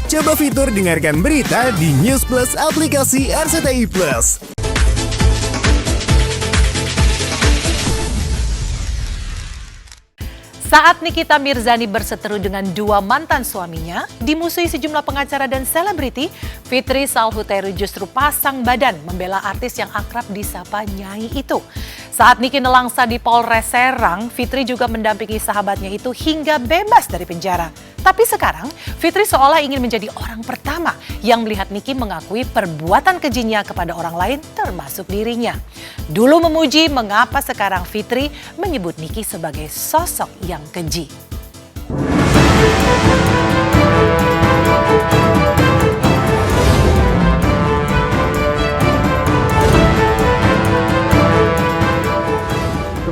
Coba fitur dengarkan berita di News Plus aplikasi RCTI Plus. Saat Nikita Mirzani berseteru dengan dua mantan suaminya, dimusuhi sejumlah pengacara dan selebriti, Fitri Salhuteru justru pasang badan membela artis yang akrab disapa Nyai itu. Saat Niki nelangsa di Polres Serang, Fitri juga mendampingi sahabatnya itu hingga bebas dari penjara. Tapi sekarang, Fitri seolah ingin menjadi orang pertama yang melihat Niki mengakui perbuatan kejinya kepada orang lain termasuk dirinya. Dulu memuji, mengapa sekarang Fitri menyebut Niki sebagai sosok yang keji.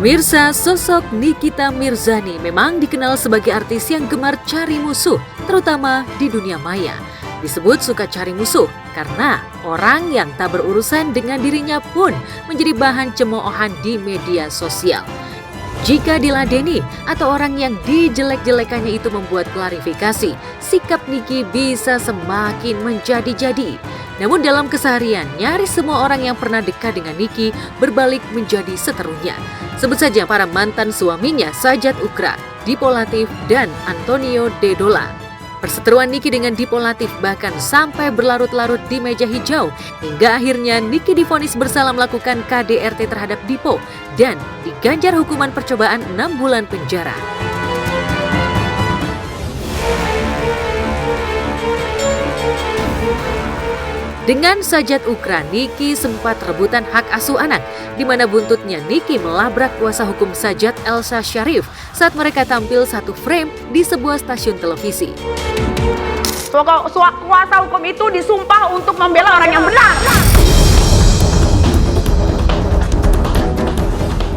Pemirsa, sosok Nikita Mirzani memang dikenal sebagai artis yang gemar cari musuh, terutama di dunia maya. Disebut suka cari musuh karena orang yang tak berurusan dengan dirinya pun menjadi bahan cemoohan di media sosial. Jika diladeni atau orang yang dijelek-jelekannya itu membuat klarifikasi, sikap Niki bisa semakin menjadi-jadi. Namun dalam keseharian, nyaris semua orang yang pernah dekat dengan Niki berbalik menjadi seterunya. Sebut saja para mantan suaminya Sajat Ukra, Dipo Latif, dan Antonio Dedola. Perseteruan Niki dengan Dipo Latif bahkan sampai berlarut-larut di meja hijau, hingga akhirnya Niki divonis bersalah melakukan KDRT terhadap Dipo dan diganjar hukuman percobaan 6 bulan penjara. Dengan Sajat Ukra, Niki sempat rebutan hak asuh anak, di mana buntutnya Niki melabrak kuasa hukum Sajat, Elsa Syarif, saat mereka tampil satu frame di sebuah stasiun televisi. Kuasa hukum itu disumpah untuk membela orang yang benar.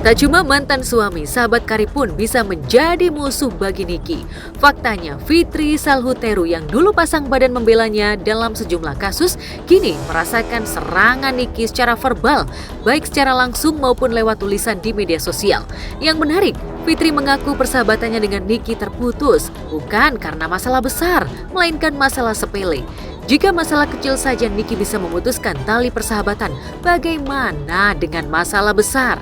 Tak cuma mantan suami, sahabat karib pun bisa menjadi musuh bagi Niki. Faktanya, Fitri Salhuteru yang dulu pasang badan membelanya dalam sejumlah kasus, kini merasakan serangan Niki secara verbal, baik secara langsung maupun lewat tulisan di media sosial. Yang menarik, Fitri mengaku persahabatannya dengan Niki terputus, bukan karena masalah besar, melainkan masalah sepele. Jika masalah kecil saja Niki bisa memutuskan tali persahabatan, bagaimana dengan masalah besar?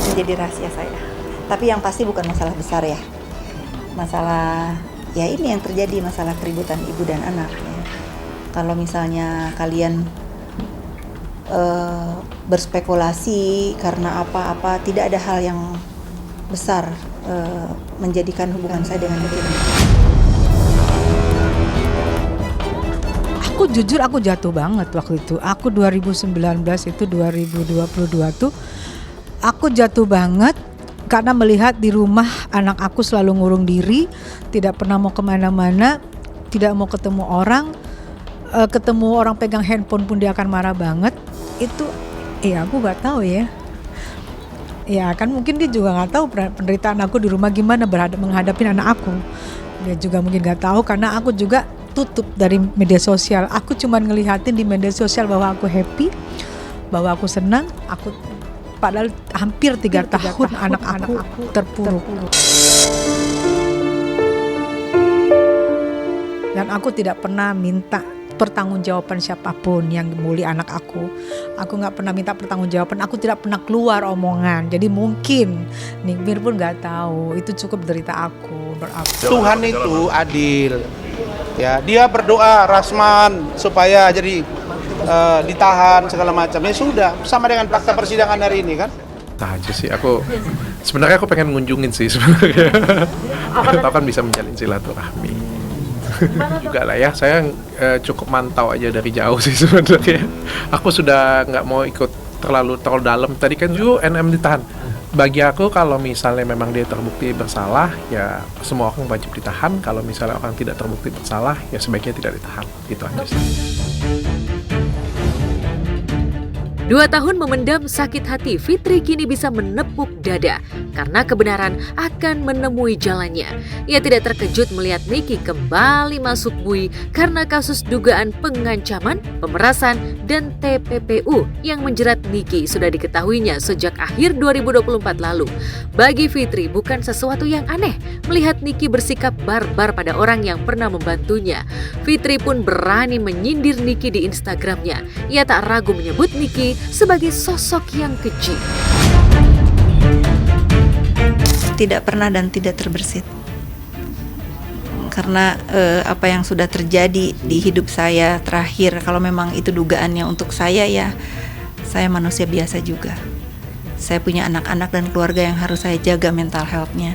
Menjadi rahasia saya. Tapi yang pasti bukan masalah besar ya. Masalah ya ini yang terjadi, masalah keributan ibu dan anak. Ya. Kalau misalnya kalian berspekulasi karena apa-apa, tidak ada hal yang besar menjadikan hubungan saya dengan Niki. Aku jujur aku jatuh banget waktu itu. Aku 2019 itu 2022 tuh aku jatuh banget karena melihat di rumah anak aku selalu ngurung diri, tidak pernah mau kemana-mana, tidak mau ketemu orang pegang handphone pun dia akan marah banget. Itu aku gak tahu ya. Ya kan mungkin dia juga gak tahu penderitaan aku di rumah gimana menghadapi anak aku. Dia juga mungkin gak tahu karena aku juga tutup dari media sosial. Aku cuma ngelihatin di media sosial bahwa aku happy, bahwa aku senang, padahal hampir 3 tahun anak-anak aku terpuruk. Dan aku tidak pernah minta pertanggungjawaban siapapun yang muli anak aku. Aku gak pernah minta pertanggungjawaban, aku tidak pernah keluar omongan. Jadi mungkin Nikmir pun gak tahu, itu cukup derita aku. Tuhan itu adil. Ya, dia berdoa Rasman supaya jadi ditahan segala macam, ya sudah sama dengan fakta persidangan hari ini kan. Nah aja sih, aku pengen ngunjungin sih sebenarnya. Atau kan bisa menjalin silaturahmi juga lah ya. Saya cukup mantau aja dari jauh sih sebenarnya. Aku sudah nggak mau ikut terlalu dalam. Tadi kan juga NM ditahan. Bagi aku kalau misalnya memang dia terbukti bersalah, ya semua orang wajib ditahan. Kalau misalnya orang tidak terbukti bersalah, ya sebaiknya tidak ditahan. Itu aja sih. 2 tahun memendam sakit hati, Fitri kini bisa menepuk bertepuk dada karena kebenaran akan menemui jalannya. Ia tidak terkejut melihat Niki kembali masuk bui karena kasus dugaan pengancaman, pemerasan, dan TPPU yang menjerat Niki sudah diketahuinya sejak akhir 2024 lalu. Bagi Fitri bukan sesuatu yang aneh melihat Niki bersikap barbar pada orang yang pernah membantunya. Fitri pun berani menyindir Niki di Instagramnya. Ia tak ragu menyebut Niki sebagai sosok yang keji. Tidak pernah dan tidak terbersit. Karena apa yang sudah terjadi di hidup saya terakhir, kalau memang itu dugaannya untuk saya, ya saya manusia biasa juga. Saya punya anak-anak dan keluarga yang harus saya jaga mental health-nya,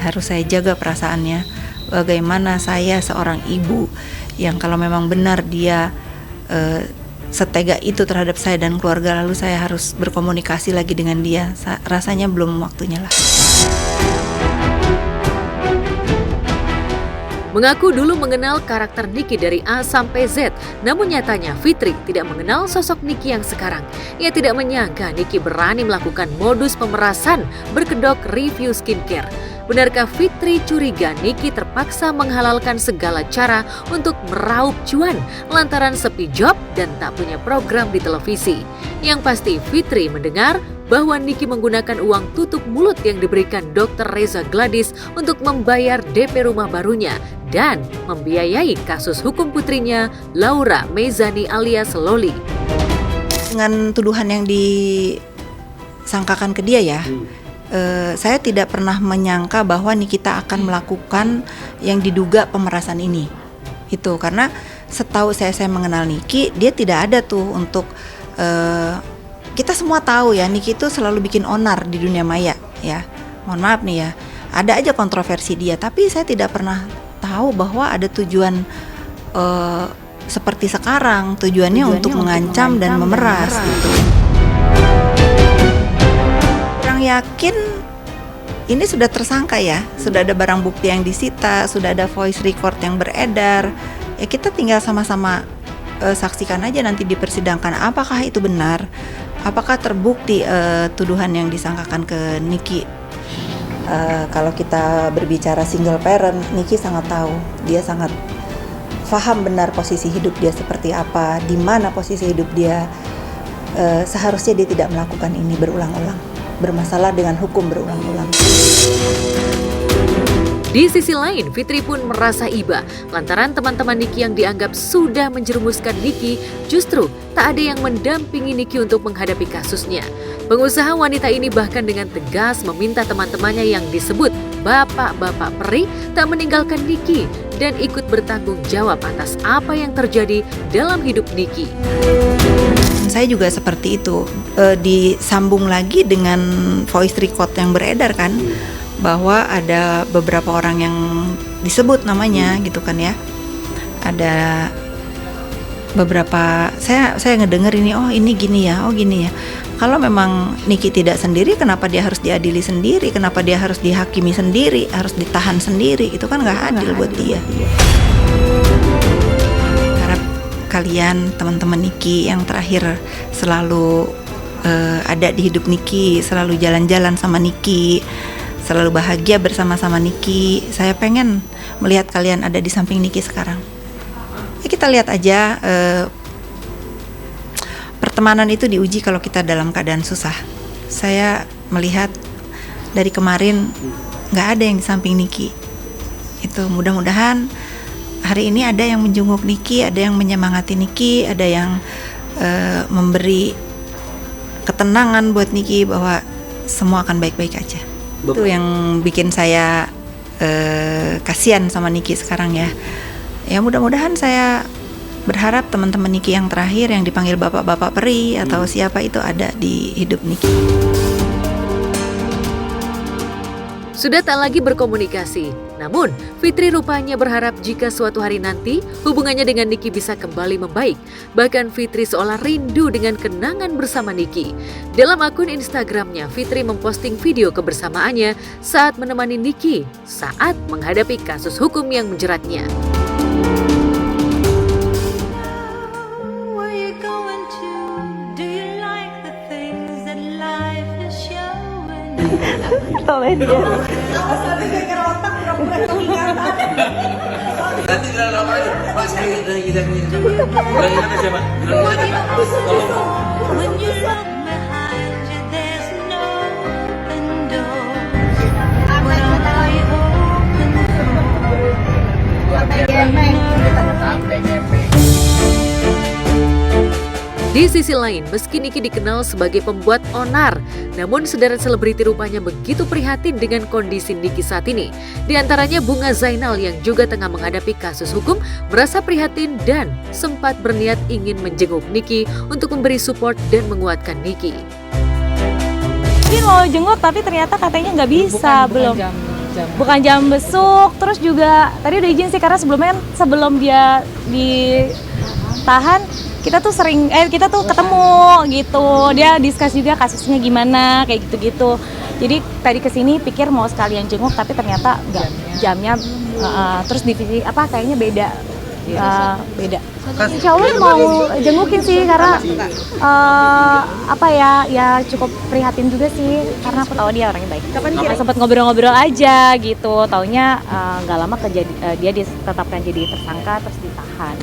harus saya jaga perasaannya. Bagaimana saya seorang ibu yang kalau memang benar dia setega itu terhadap saya dan keluarga, lalu saya harus berkomunikasi lagi dengan dia, rasanya belum waktunya lah. Mengaku dulu mengenal karakter Niki dari A sampai Z, namun nyatanya Fitri tidak mengenal sosok Niki yang sekarang. Ia tidak menyangka Niki berani melakukan modus pemerasan berkedok review skincare. Benarkah Fitri curiga Niki terpaksa menghalalkan segala cara untuk meraup cuan lantaran sepi job dan tak punya program di televisi? Yang pasti Fitri mendengar bahwa Niki menggunakan uang tutup mulut yang diberikan Dr. Reza Gladys untuk membayar DP rumah barunya dan membiayai kasus hukum putrinya Laura Mezani alias Loli. Dengan tuduhan yang disangkakan ke dia ya, saya tidak pernah menyangka bahwa Nikita akan melakukan yang diduga pemerasan ini. Itu karena setahu saya mengenal Niki, dia tidak ada tuh untuk kita semua tahu ya, Niki itu selalu bikin onar di dunia maya ya. Mohon maaf nih ya, ada aja kontroversi dia, tapi saya tidak pernah tahu bahwa ada tujuan seperti sekarang, tujuannya untuk mengancam dan memeras gitu. Kurang yakin ini sudah tersangka ya, sudah ada barang bukti yang disita, sudah ada voice record yang beredar. Ya kita tinggal sama-sama saksikan aja nanti di persidangan apakah itu benar. Apakah terbukti tuduhan yang disangkakan ke Niki? Kalau kita berbicara single parent, Niki sangat tahu, dia sangat paham benar posisi hidup dia seperti apa, di mana posisi hidup dia. Seharusnya dia tidak melakukan ini berulang-ulang, bermasalah dengan hukum berulang-ulang. Di sisi lain, Fitri pun merasa iba lantaran teman-teman Niki yang dianggap sudah menjerumuskan Niki justru tak ada yang mendampingi Niki untuk menghadapi kasusnya. Pengusaha wanita ini bahkan dengan tegas meminta teman-temannya yang disebut bapak-bapak peri tak meninggalkan Niki dan ikut bertanggung jawab atas apa yang terjadi dalam hidup Niki. Saya juga seperti itu, disambung lagi dengan voice record yang beredar kan, bahwa ada beberapa orang yang disebut namanya gitu kan ya. Ada beberapa, saya ngedenger ini, oh ini gini ya, oh gini ya. Kalau memang Niki tidak sendiri, kenapa dia harus diadili sendiri? Kenapa dia harus dihakimi sendiri? Harus ditahan sendiri? Itu kan nggak adil buat dia. Harap kalian teman-teman Niki yang terakhir selalu ada di hidup Niki, selalu jalan-jalan sama Niki, selalu bahagia bersama-sama Niki. Saya pengen melihat kalian ada di samping Niki sekarang. Ya, kita lihat aja. Pertemanan itu diuji kalau kita dalam keadaan susah. Saya melihat dari kemarin nggak ada yang di samping Niki. Itu mudah-mudahan hari ini ada yang menjenguk Niki, ada yang menyemangati Niki, ada yang memberi ketenangan buat Niki bahwa semua akan baik-baik aja. Itu yang bikin saya kasihan sama Niki sekarang ya. Ya mudah-mudahan saya berharap teman-teman Niki yang terakhir yang dipanggil bapak-bapak peri atau siapa itu ada di hidup Niki. Sudah tak lagi berkomunikasi, namun Fitri rupanya berharap jika suatu hari nanti hubungannya dengan Niki bisa kembali membaik. Bahkan Fitri seolah rindu dengan kenangan bersama Niki. Dalam akun Instagramnya, Fitri memposting video kebersamaannya saat menemani Niki saat menghadapi kasus hukum yang menjeratnya. sama dia. Di sisi lain, meski Niki dikenal sebagai pembuat onar, namun sederet selebriti rupanya begitu prihatin dengan kondisi Niki saat ini. Di antaranya Bunga Zainal yang juga tengah menghadapi kasus hukum, merasa prihatin dan sempat berniat ingin menjenguk Niki untuk memberi support dan menguatkan Niki. Ini mau jenguk tapi ternyata katanya nggak bisa, bukan jam besuk. Terus juga tadi udah izin sih karena sebelumnya kan sebelum dia ditahan kita tuh ketemu gitu, dia diskus juga kasusnya gimana kayak gitu-gitu. Jadi tadi kesini pikir mau sekalian jenguk tapi ternyata enggak, jamnya terus divisi kayaknya beda. Beda. Insya Allah mau jengukin sih karena ya cukup prihatin juga sih karena aku tahu dia orangnya baik. Sempat ngobrol-ngobrol aja gitu, taunya nggak lama dia ditetapkan jadi tersangka terus ditahan.